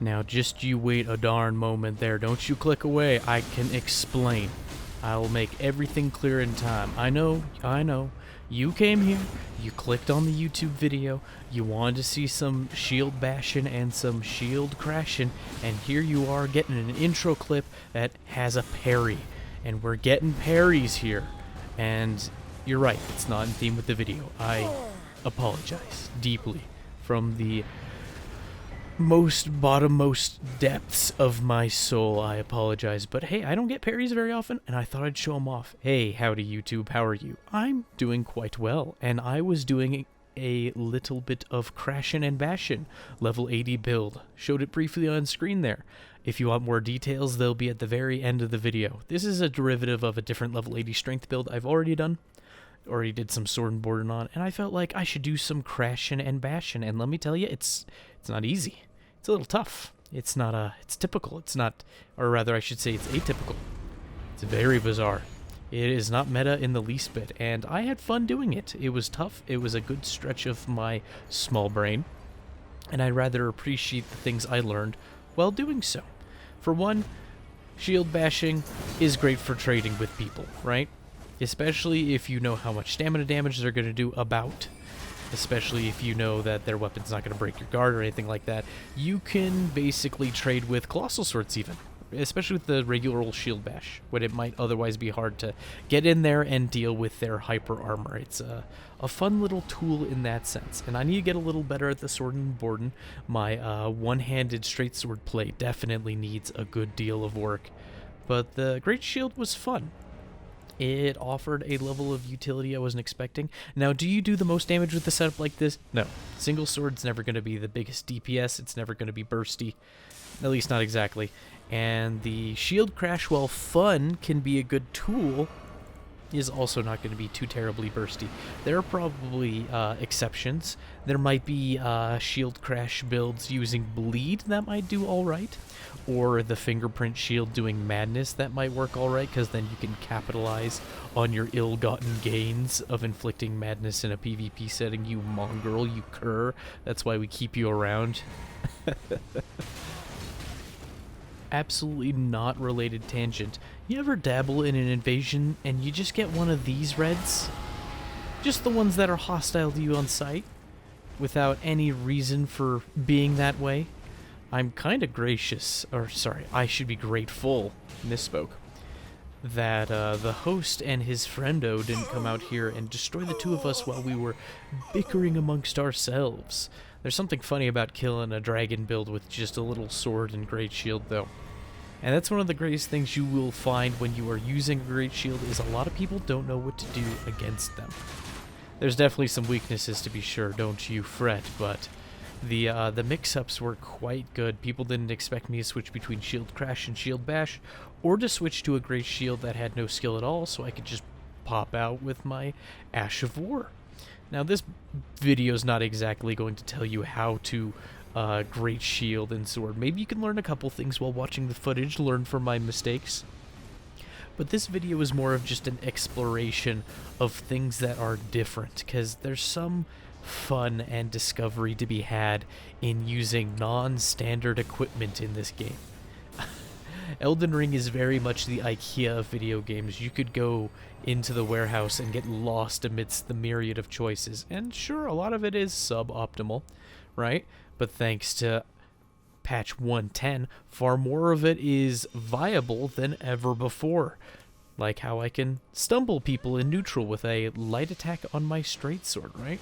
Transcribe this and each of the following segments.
Now just you wait a darn moment there. Don't you click away. I can explain. I'll make everything clear in time. I know. You came here, you clicked on the YouTube video, you wanted to see some shield bashin and some shield crashin, and here you are getting an intro clip that has a parry. And we're getting parries here. And you're right, it's not in theme with the video. I apologize deeply from the bottommost depths of my soul. I apologize, but hey, I don't get parries very often, and I thought I'd show them off. Hey, howdy YouTube, how are you? I'm doing quite well, and I was doing a little bit of crashin and bashin, level 80 build. Showed it briefly on screen there. If you want more details, they'll be at the very end of the video. This is a derivative of a different level 80 strength build I've already done. Already did some sword and boarding on, and I felt like I should do some crashin and bashin, and let me tell you, it's not easy. It's a little tough. It's not it's typical. It's not, or rather I should say it's atypical. It's very bizarre. It is not meta in the least bit, and I had fun doing it. It was tough. It was a good stretch of my small brain, and I rather appreciate the things I learned while doing so. For one, shield bashing is great for trading with people, right? Especially if you know how much stamina damage they're going to do about. Especially if you know that their weapon's not going to break your guard or anything like that. You can basically trade with colossal swords even. Especially with the regular old shield bash, when it might otherwise be hard to get in there and deal with their hyper armor. It's a fun little tool in that sense. And I need to get a little better at the sword and boarding. My one-handed straight sword play definitely needs a good deal of work. But the Great Shield was fun. It offered a level of utility I wasn't expecting. Now, do you do the most damage with a setup like this? No. Single sword's never going to be the biggest DPS. It's never going to be bursty. At least not exactly. And the shield crash, while fun, can be a good tool, is also not going to be too terribly bursty. There are probably exceptions. There might be shield crash builds using bleed that might do alright. Or the fingerprint shield doing madness that might work alright, because then you can capitalize on your ill-gotten gains of inflicting madness in a PvP setting, you mongrel, you cur. That's why we keep you around. Absolutely not related tangent. You ever dabble in an invasion and you just get one of these reds? Just the ones that are hostile to you on sight, without any reason for being that way? I'm kind of gracious, or sorry, I should be grateful, misspoke, that the host and his friendo didn't come out here and destroy the two of us while we were bickering amongst ourselves. There's something funny about killing a dragon build with just a little sword and great shield, though. And that's one of the greatest things you will find when you are using a great shield, is a lot of people don't know what to do against them. There's definitely some weaknesses, to be sure, don't you fret, but the mix-ups were quite good. People didn't expect me to switch between shield crash and shield bash, or to switch to a great shield that had no skill at all, so I could just pop out with my Ash of War. Now, this video is not exactly going to tell you how to great shield and sword. Maybe you can learn a couple things while watching the footage, learn from my mistakes. But this video is more of just an exploration of things that are different, because there's some fun and discovery to be had in using non-standard equipment in this game. Elden Ring is very much the IKEA of video games. You could go into the warehouse and get lost amidst the myriad of choices. And sure, a lot of it is suboptimal, right? But thanks to patch 110, far more of it is viable than ever before. Like how I can stumble people in neutral with a light attack on my straight sword, right?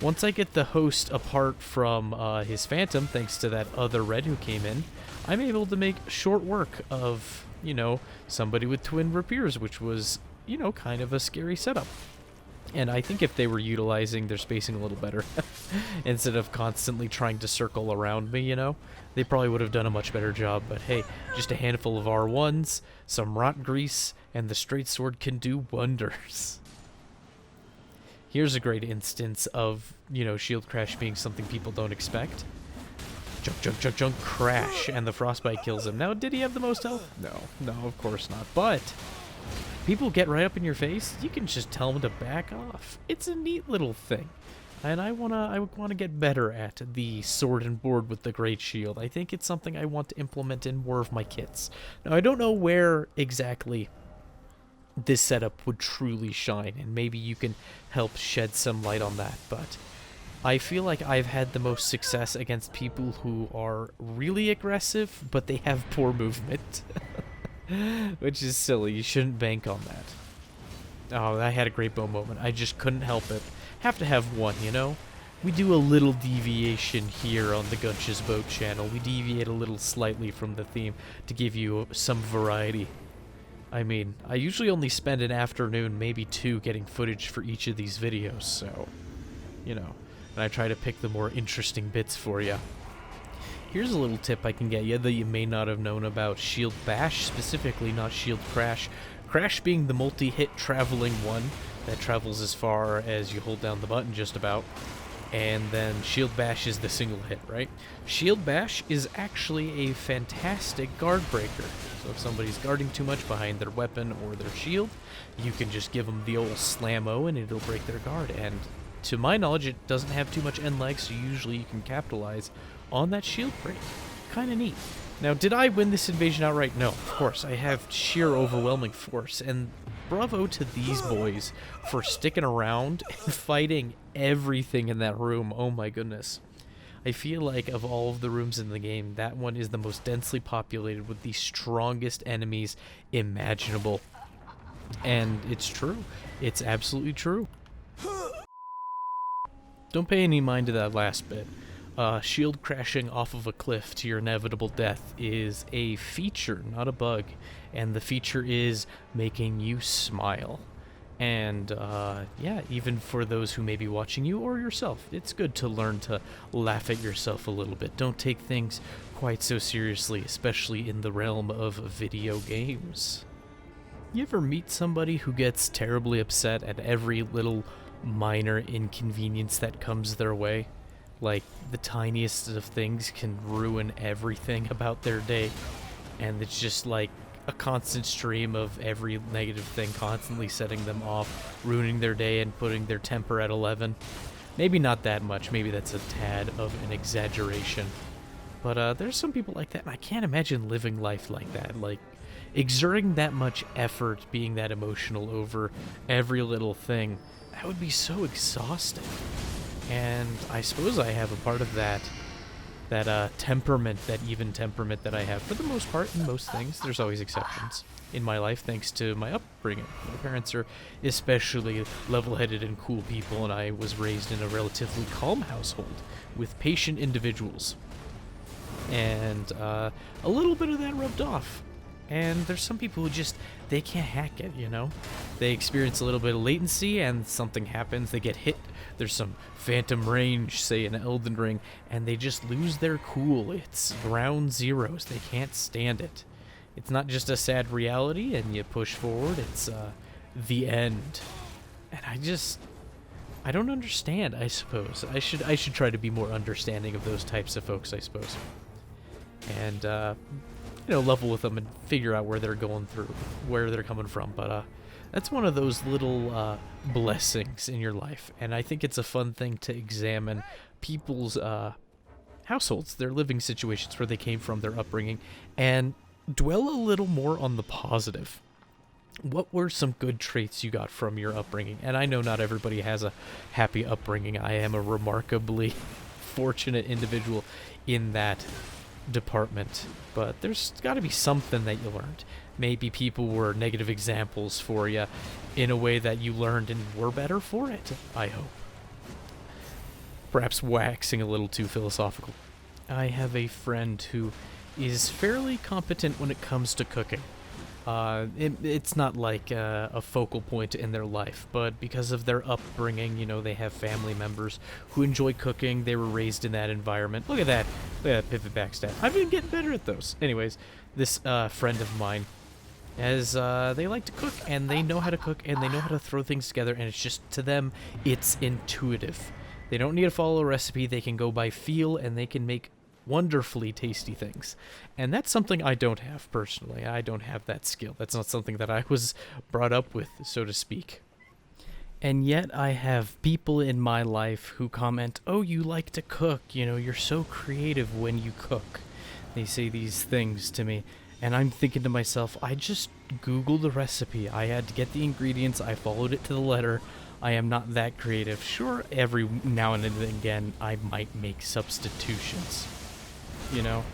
Once I get the host apart from his phantom, thanks to that other red who came in, I'm able to make short work of, you know, somebody with twin rapiers, which was, you know, kind of a scary setup. And I think if they were utilizing their spacing a little better, instead of constantly trying to circle around me, you know, they probably would have done a much better job. But hey, just a handful of R1s, some rot grease, and the straight sword can do wonders. Here's a great instance of, you know, shield crash being something people don't expect. Junk, junk, junk, junk, crash, and the frostbite kills him. Now, did he have the most health? No, of course not. But people get right up in your face, you can just tell them to back off. It's a neat little thing. And I wanna get better at the sword and board with the Great Shield. I think it's something I want to implement in more of my kits. Now I don't know where exactly this setup would truly shine, and maybe you can help shed some light on that, but I feel like I've had the most success against people who are really aggressive, but they have poor movement. Which is silly. You shouldn't bank on that. Oh, I had a great bow moment. I just couldn't help it. Have to have one, you know? We do a little deviation here on the Gunch's Boat channel. We deviate a little slightly from the theme to give you some variety. I mean, I usually only spend an afternoon, maybe two, getting footage for each of these videos, so, you know. And I try to pick the more interesting bits for you. Here's a little tip I can get you that you may not have known about Shield Bash, specifically, not Shield Crash. Crash being the multi-hit traveling one that travels as far as you hold down the button just about. And then Shield Bash is the single hit, right? Shield Bash is actually a fantastic guard breaker. So if somebody's guarding too much behind their weapon or their shield, you can just give them the old slam-o and it'll break their guard. And to my knowledge, it doesn't have too much end lag, so usually you can capitalize on that shield break. Kinda neat. Now, did I win this invasion outright? No, of course. I have sheer overwhelming force, and bravo to these boys for sticking around and fighting everything in that room. Oh my goodness. I feel like of all of the rooms in the game, that one is the most densely populated with the strongest enemies imaginable. And it's true. It's absolutely true. Don't pay any mind to that last bit. Shield crashing off of a cliff to your inevitable death is a feature, not a bug. And the feature is making you smile. And, yeah, even for those who may be watching you or yourself, it's good to learn to laugh at yourself a little bit. Don't take things quite so seriously, especially in the realm of video games. You ever meet somebody who gets terribly upset at every little minor inconvenience that comes their way? Like, the tiniest of things can ruin everything about their day, and it's just like a constant stream of every negative thing constantly setting them off, ruining their day and putting their temper at 11. Maybe not that much, maybe that's a tad of an exaggeration. But there's some people like that, and I can't imagine living life like that, like exerting that much effort, being that emotional over every little thing. That would be so exhausting. And I suppose I have a part of that temperament, that even temperament that I have, for the most part, in most things. There's always exceptions in my life, thanks to my upbringing. My parents are especially level-headed and cool people, and I was raised in a relatively calm household with patient individuals. And a little bit of that rubbed off. And there's some people who just, they can't hack it, you know? They experience a little bit of latency and something happens, they get hit, there's some phantom range, say in Elden Ring, and they just lose their cool. It's ground zeros, they can't stand it. It's not just a sad reality and you push forward, it's the end. And I don't understand, I suppose. I should try to be more understanding of those types of folks, I suppose. And, you know, level with them and figure out where they're going through, where they're coming from. But that's one of those little blessings in your life, and I think it's a fun thing to examine people's households, their living situations, where they came from, their upbringing, and dwell a little more on the positive. What were some good traits you got from your upbringing? And I know not everybody has a happy upbringing. I am a remarkably fortunate individual in that department, but there's got to be something that you learned. Maybe people were negative examples for you in a way that you learned and were better for it, I hope. Perhaps waxing a little too philosophical. I have a friend who is fairly competent when it comes to cooking. It's not like a focal point in their life, but because of their upbringing, you know, they have family members who enjoy cooking. They were raised in that environment. Look at that. Look at that pivot backstab. I've been getting better at those. Anyways, this friend of mine, as they like to cook, and they know how to cook, and they know how to throw things together, and it's just, to them, it's intuitive. They don't need to follow a recipe. They can go by feel, and they can make wonderfully tasty things. And that's something I don't have personally. I don't have that skill. That's not something that I was brought up with, so to speak. And yet I have people in my life who comment, "Oh, you like to cook, you know, you're so creative when you cook." They say these things to me, and I'm thinking to myself, I just Googled the recipe. I had to get the ingredients, I followed it to the letter. I am not that creative. Sure, every now and again I might make substitutions, you know?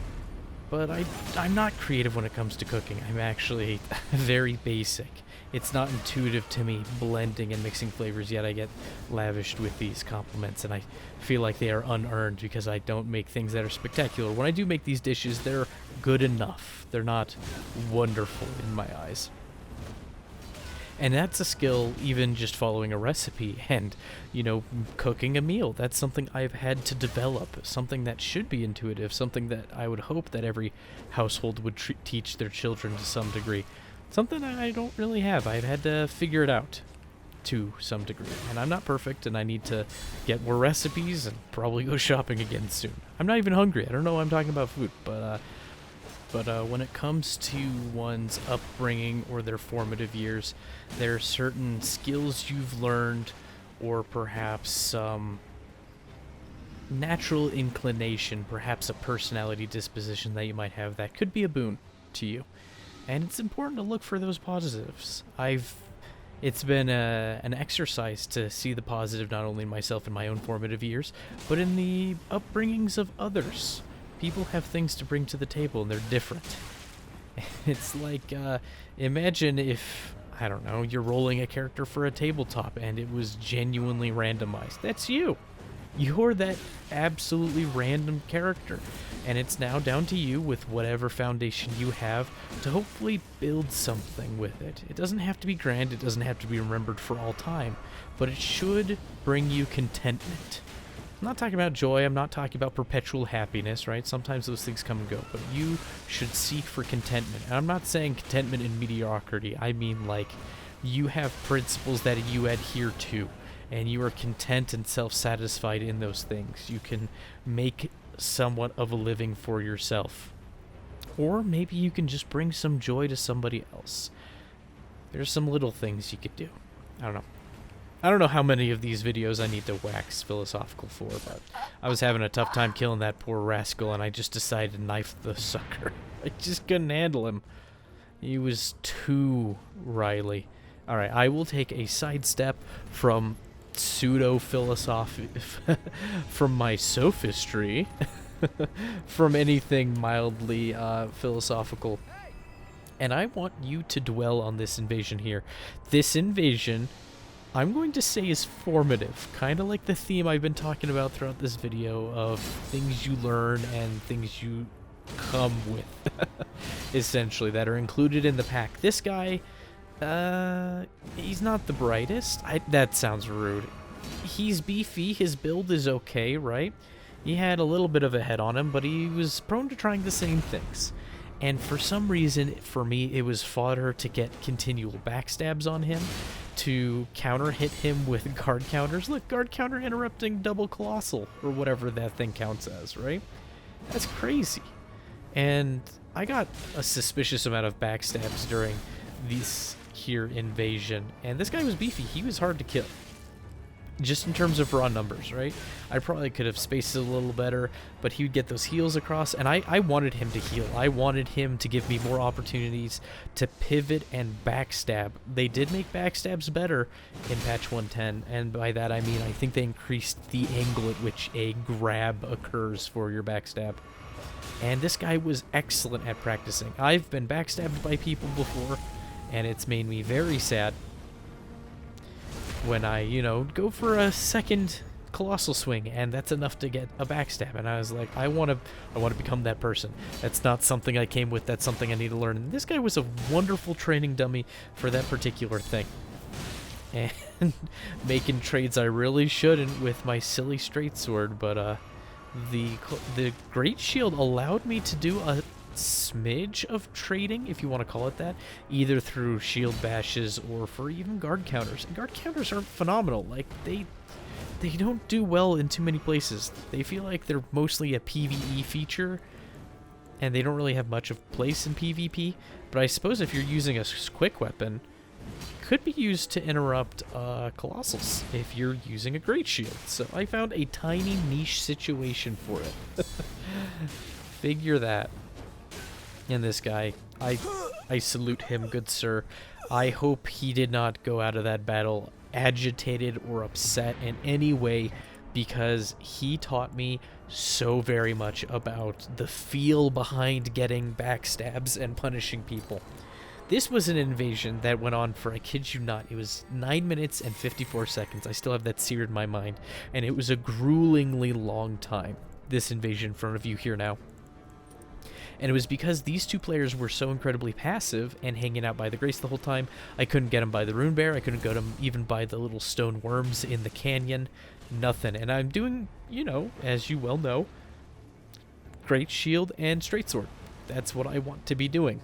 But I'm not creative when it comes to cooking. I'm actually very basic. It's not intuitive to me blending and mixing flavors, yet I get lavished with these compliments, and I feel like they are unearned because I don't make things that are spectacular. When I do make these dishes, they're good enough. They're not wonderful in my eyes. And that's a skill, even just following a recipe and, you know, cooking a meal. That's something I've had to develop, something that should be intuitive, something that I would hope that every household would teach their children to some degree. Something I don't really have. I've had to figure it out to some degree. And I'm not perfect, and I need to get more recipes and probably go shopping again soon. I'm not even hungry. I don't know why I'm talking about food, but when it comes to one's upbringing or their formative years, there are certain skills you've learned, or perhaps some natural inclination, perhaps a personality disposition that you might have that could be a boon to you. And it's important to look for those positives. It's been an exercise to see the positive not only in myself in my own formative years, but in the upbringings of others. People have things to bring to the table, and they're different. It's like, imagine if, I don't know, you're rolling a character for a tabletop, and it was genuinely randomized. That's you. You're that absolutely random character. And it's now down to you, with whatever foundation you have, to hopefully build something with it. It doesn't have to be grand, it doesn't have to be remembered for all time, but it should bring you contentment. I'm not talking about joy, I'm not talking about perpetual happiness, right? Sometimes those things come and go, but you should seek for contentment. And I'm not saying contentment in mediocrity, I mean like you have principles that you adhere to, and you are content and self-satisfied in those things. You can make somewhat of a living for yourself. Or maybe you can just bring some joy to somebody else. There's some little things you could do. I don't know. I don't know how many of these videos I need to wax philosophical for, but I was having a tough time killing that poor rascal, and I just decided to knife the sucker. I just couldn't handle him. He was too wily. Alright, I will take a sidestep from pseudo-philosophy, from my sophistry, from anything mildly philosophical. And I want you to dwell on this invasion here. This invasion, I'm going to say, is formative, kind of like the theme I've been talking about throughout this video of things you learn and things you come with, essentially, that are included in the pack. This guy, he's not the brightest. That sounds rude. He's beefy, his build is okay, right? He had a little bit of a head on him, but he was prone to trying the same things. And for some reason, for me, it was fodder to get continual backstabs on him, to counter hit him with guard counters. Look, guard counter interrupting double colossal, or whatever that thing counts as, right? That's crazy. And I got a suspicious amount of backstabs during this here invasion, and this guy was beefy. He was hard to kill. Just in terms of raw numbers, right? I probably could have spaced it a little better, but he would get those heals across, and I wanted him to heal. I wanted him to give me more opportunities to pivot and backstab. They did make backstabs better in patch 110, and by that I mean I think they increased the angle at which a grab occurs for your backstab. And this guy was excellent at practicing. I've been backstabbed by people before, and it's made me very sad when I, you know, go for a second colossal swing, and that's enough to get a backstab. And I was like, I want to become that person. That's not something I came with. That's something I need to learn. And this guy was a wonderful training dummy for that particular thing. And making trades I really shouldn't with my silly straight sword, but the Great Shield allowed me to do a smidge of trading, if you want to call it that, either through shield bashes or for even guard counters. And guard counters are phenomenal. Like, they don't do well in too many places. They feel like they're mostly a PvE feature, and they don't really have much of place in PvP. But I suppose if you're using a quick weapon, could be used to interrupt Colossals if you're using a Great Shield. So I found a tiny niche situation for it. Figure that. And this guy, I salute him, good sir. I hope he did not go out of that battle agitated or upset in any way, because he taught me so very much about the feel behind getting backstabs and punishing people. This was an invasion that went on for, I kid you not, it was 9 minutes and 54 seconds. I still have that seared in my mind. And it was a gruelingly long time, this invasion in front of you here now. And it was because these two players were so incredibly passive and hanging out by the Grace the whole time. I couldn't get them by the Rune Bear. I couldn't get them even by the little stone worms in the canyon. Nothing. And I'm doing, you know, as you well know, Great Shield and Straight Sword. That's what I want to be doing.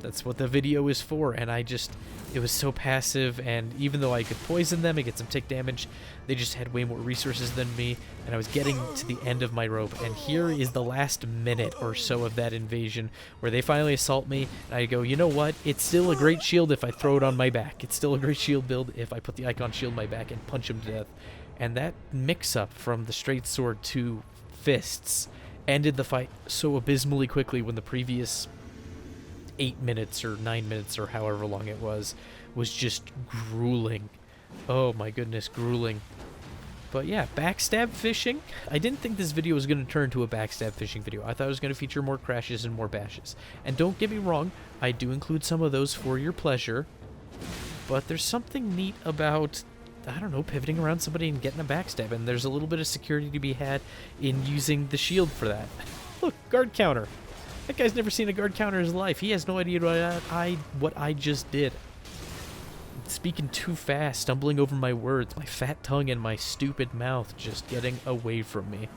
That's what the video is for. And it was so passive, and even though I could poison them and get some tick damage, they just had way more resources than me, and I was getting to the end of my rope. And here is the last minute or so of that invasion where they finally assault me, and I go, you know what? It's still a Great Shield if I throw it on my back. It's still a Great Shield build if I put the Icon Shield on my back and punch him to death. And that mix-up from the Straight Sword to Fists ended the fight so abysmally quickly, when the previous 8 minutes or 9 minutes or however long it was just grueling. Oh my goodness, grueling. But yeah, backstab fishing. I didn't think this video was going to turn into a backstab fishing video. I thought it was going to feature more crashes and more bashes. And don't get me wrong, I do include some of those for your pleasure. But there's something neat about, I don't know, pivoting around somebody and getting a backstab. And there's a little bit of security to be had in using the shield for that. Look, guard counter. That guy's never seen a guard counter in his life. He has no idea what I just did. Speaking too fast, stumbling over my words, my fat tongue and my stupid mouth just getting away from me.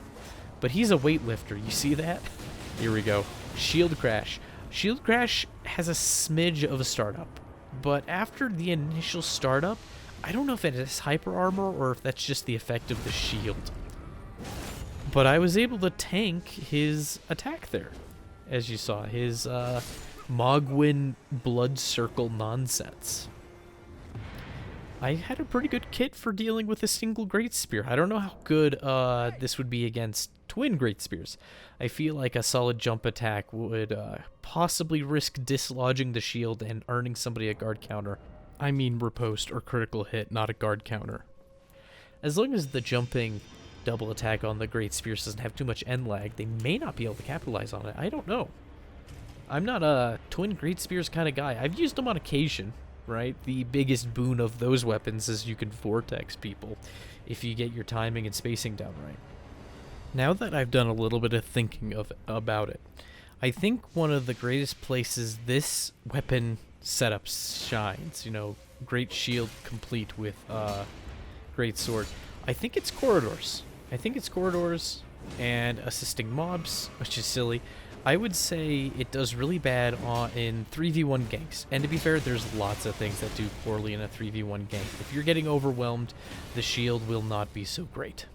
But he's a weightlifter, you see that? Here we go. Shield Crash. Shield Crash has a smidge of a startup, but after the initial startup, I don't know if it is hyper armor or if that's just the effect of the shield. But I was able to tank his attack there. As you saw, his Mogwin Blood Circle nonsense. I had a pretty good kit for dealing with a single Great Spear. I don't know how good this would be against twin Great Spears. I feel like a solid jump attack would possibly risk dislodging the shield and earning somebody a guard counter. I mean riposte or critical hit, not a guard counter. As long as the jumping double attack on the Great Spears doesn't have too much end lag, they may not be able to capitalize on it. I don't know. I'm not a twin Great Spears kind of guy. I've used them on occasion, right? The biggest boon of those weapons is you can vortex people if you get your timing and spacing down right. Now that I've done a little bit of thinking about it, I think one of the greatest places this weapon setup shines, you know, Great Shield complete with Great Sword, I think it's corridors. I think it's corridors and assisting mobs, which is silly. I would say it does really bad in 3v1 ganks. And to be fair, there's lots of things that do poorly in a 3v1 gank. If you're getting overwhelmed, the shield will not be so great.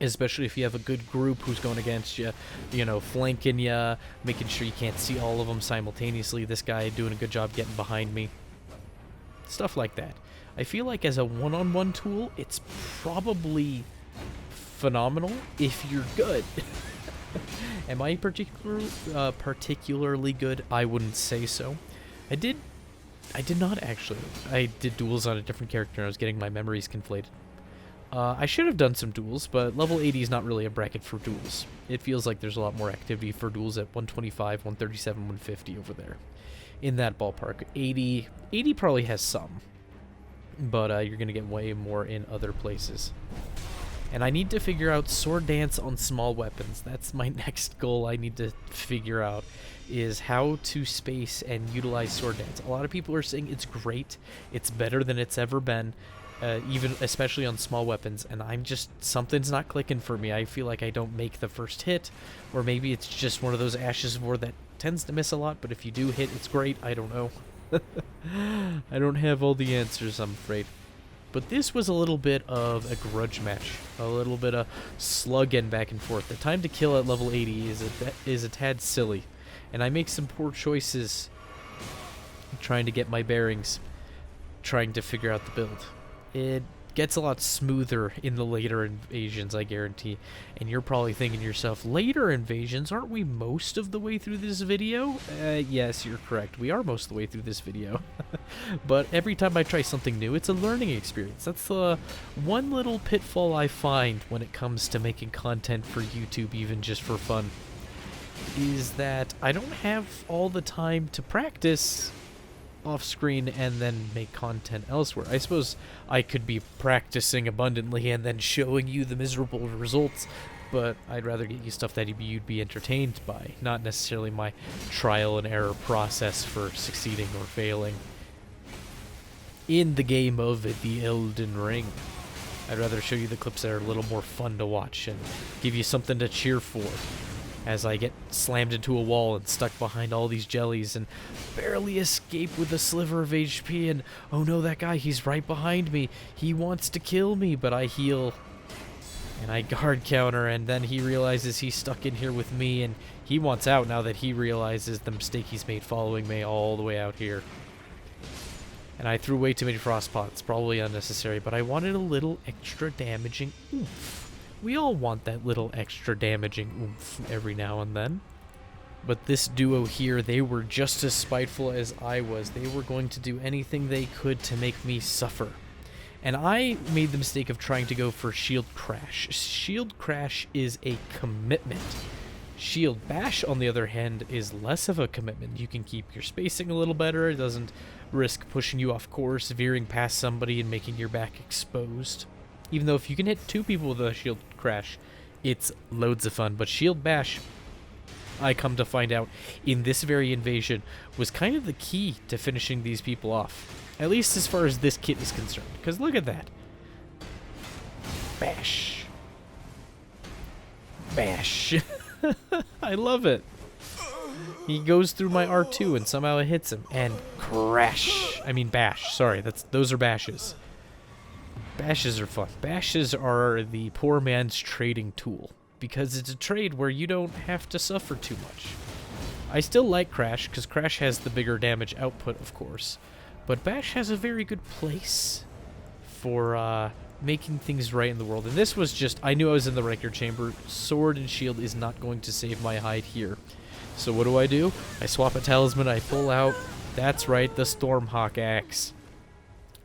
Especially if you have a good group who's going against you, you know, flanking you, making sure you can't see all of them simultaneously. This guy doing a good job getting behind me. Stuff like that. I feel like as a one-on-one tool, it's probably phenomenal if you're good. Am I particularly good? I wouldn't say so. I did not actually. I did duels on a different character and I was getting my memories conflated. I should have done some duels, but level 80 is not really a bracket for duels. It feels like there's a lot more activity for duels at 125, 137, 150 over there. In that ballpark. 80 probably has some. But you're going to get way more in other places. And I need to figure out sword dance on small weapons. That's my next goal I need to figure out, is how to space and utilize sword dance. A lot of people are saying it's great. It's better than it's ever been, even especially on small weapons. And I'm just, something's not clicking for me. I feel like I don't make the first hit, or maybe it's just one of those Ashes of War that tends to miss a lot, but if you do hit, it's great. I don't know. I don't have all the answers, I'm afraid. But this was a little bit of a grudge match, a little bit of slugging back and forth. The time to kill at level 80 is a tad silly, and I make some poor choices trying to get my bearings. trying to figure out the build. It gets a lot smoother in the later invasions, I guarantee. And you're probably thinking to yourself, later invasions, aren't we most of the way through this video? Yes, you're correct. We are most of the way through this video. But every time I try something new, it's a learning experience. That's the one little pitfall I find when it comes to making content for YouTube, even just for fun, is that I don't have all the time to practice off screen and then make content elsewhere. I suppose I could be practicing abundantly and then showing you the miserable results, but I'd rather get you stuff that you'd be entertained by, not necessarily my trial and error process for succeeding or failing in the game of the Elden Ring. I'd rather show you the clips that are a little more fun to watch and give you something to cheer for as I get slammed into a wall and stuck behind all these jellies and barely escape with a sliver of HP, and oh no, that guy, he's right behind me. He wants to kill me, but I heal and I guard counter, and then he realizes he's stuck in here with me and he wants out now that he realizes the mistake he's made following me all the way out here. And I threw way too many frost pots, probably unnecessary, but I wanted a little extra damaging oomph. We all want that little extra damaging oomph every now and then. But this duo here, they were just as spiteful as I was. They were going to do anything they could to make me suffer. And I made the mistake of trying to go for Shield Crash. Shield Crash is a commitment. Shield Bash, on the other hand, is less of a commitment. You can keep your spacing a little better. It doesn't risk pushing you off course, veering past somebody and making your back exposed. Even though if you can hit two people with a Shield Crash, it's loads of fun. But Shield Bash, I come to find out, in this very invasion, was kind of the key to finishing these people off. At least as far as this kit is concerned. Because look at that. Bash. Bash. I love it. He goes through my R2 and somehow it hits him. And crash. I mean bash. Sorry, those are bashes. Bashes are fun. Bashes are the poor man's trading tool, because it's a trade where you don't have to suffer too much. I still like Crash, because Crash has the bigger damage output, of course, but Bash has a very good place for making things right in the world. And this was just, I knew I was in the Riker chamber. Sword and shield is not going to save my hide here. So what do? I swap a talisman, I pull out, that's right, the Stormhawk axe.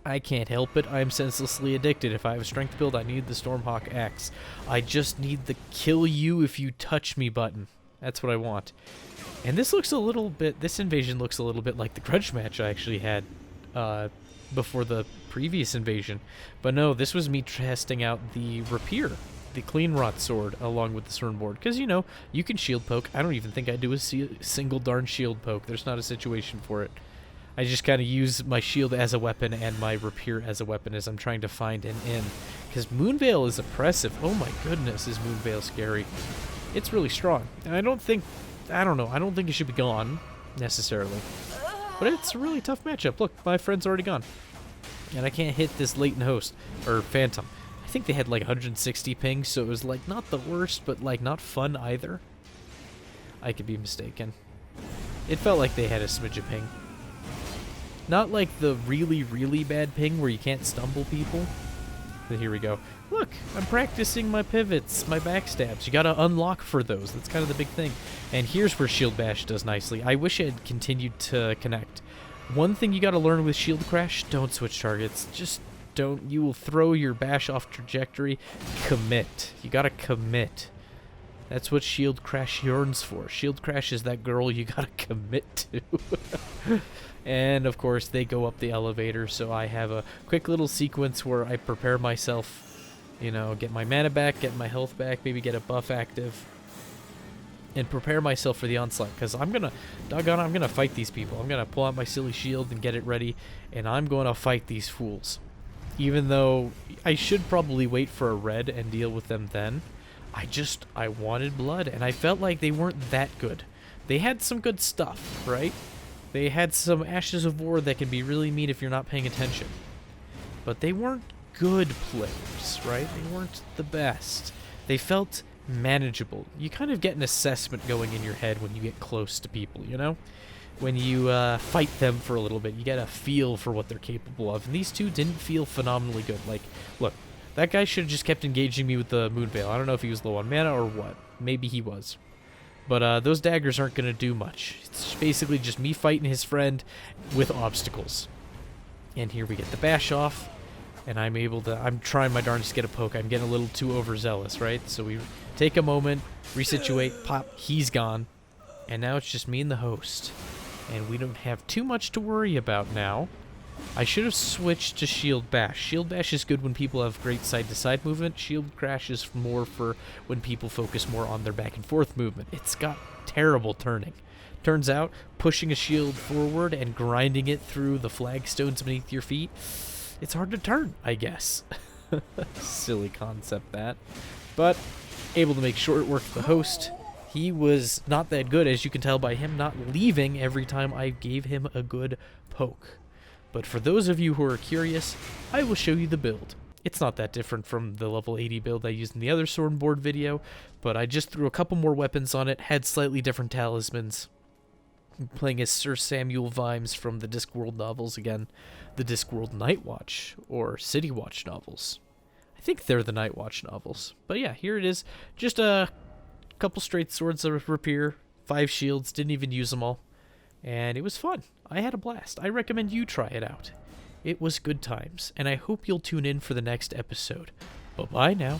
I can't help it. I'm senselessly addicted. If I have a strength build, I need the Stormhawk axe. I just need the kill you if you touch me button. That's what I want. And this looks a little bit, this invasion looks a little bit like the grudge match I actually had before the previous invasion. But no, this was me testing out the rapier, the clean rot sword, along with the sword board. Because, you know, you can shield poke. I don't even think I do a single darn shield poke. There's not a situation for it. I just kind of use my shield as a weapon and my rapier as a weapon as I'm trying to find an in. Because Moonveil is oppressive. Oh my goodness, is Moonveil scary. It's really strong. And I don't think it should be gone, necessarily. But it's a really tough matchup. Look, my friend's already gone. And I can't hit this latent host, or phantom. I think they had like 160 ping, so it was like not the worst, but like not fun either. I could be mistaken. It felt like they had a smidge of ping. Not like the really, really bad ping where you can't stumble people. But here we go. Look, I'm practicing my pivots, my backstabs. You gotta unlock for those. That's kind of the big thing. And here's where Shield Bash does nicely. I wish it had continued to connect. One thing you gotta learn with Shield Crash, don't switch targets. Just don't. You will throw your bash off trajectory. Commit. You gotta commit. That's what Shield Crash yearns for. Shield Crash is that girl you gotta commit to. And, of course, they go up the elevator, so I have a quick little sequence where I prepare myself, you know, get my mana back, get my health back, maybe get a buff active, and prepare myself for the onslaught, because I'm gonna fight these people. I'm gonna pull out my silly shield and get it ready, and I'm gonna fight these fools. Even though I should probably wait for a red and deal with them then, I wanted blood, and I felt like they weren't that good. They had some good stuff, right? They had some Ashes of War that can be really mean if you're not paying attention. But they weren't good players, right? They weren't the best. They felt manageable. You kind of get an assessment going in your head when you get close to people, you know? when you fight them for a little bit. You get a feel for what they're capable of. And these two didn't feel phenomenally good. Like, look, that guy should have just kept engaging me with the Moon Veil. I don't know if he was low on mana or what. Maybe he was. But those daggers aren't going to do much. It's basically just me fighting his friend with obstacles. And here we get the bash off. And I'm trying my darndest to get a poke. I'm getting a little too overzealous, right? So we take a moment, resituate, pop, he's gone. And now it's just me and the host. And we don't have too much to worry about now. I should have switched to Shield Bash. Shield Bash is good when people have great side-to-side movement. Shield Crash is more for when people focus more on their back-and-forth movement. It's got terrible turning. Turns out, pushing a shield forward and grinding it through the flagstones beneath your feet, it's hard to turn, I guess. Silly concept, that. But able to make short work of the host. He was not that good, as you can tell by him not leaving every time I gave him a good poke. But for those of you who are curious, I will show you the build. It's not that different from the level 80 build I used in the other sword and board video, but I just threw a couple more weapons on it, had slightly different talismans. I'm playing as Sir Samuel Vimes from the Discworld novels again, the Discworld Night Watch, or City Watch novels. I think they're the Night Watch novels. But yeah, here it is. Just a couple straight swords of rapier, 5 shields, didn't even use them all. And it was fun. I had a blast. I recommend you try it out. It was good times, and I hope you'll tune in for the next episode. Bye-bye now.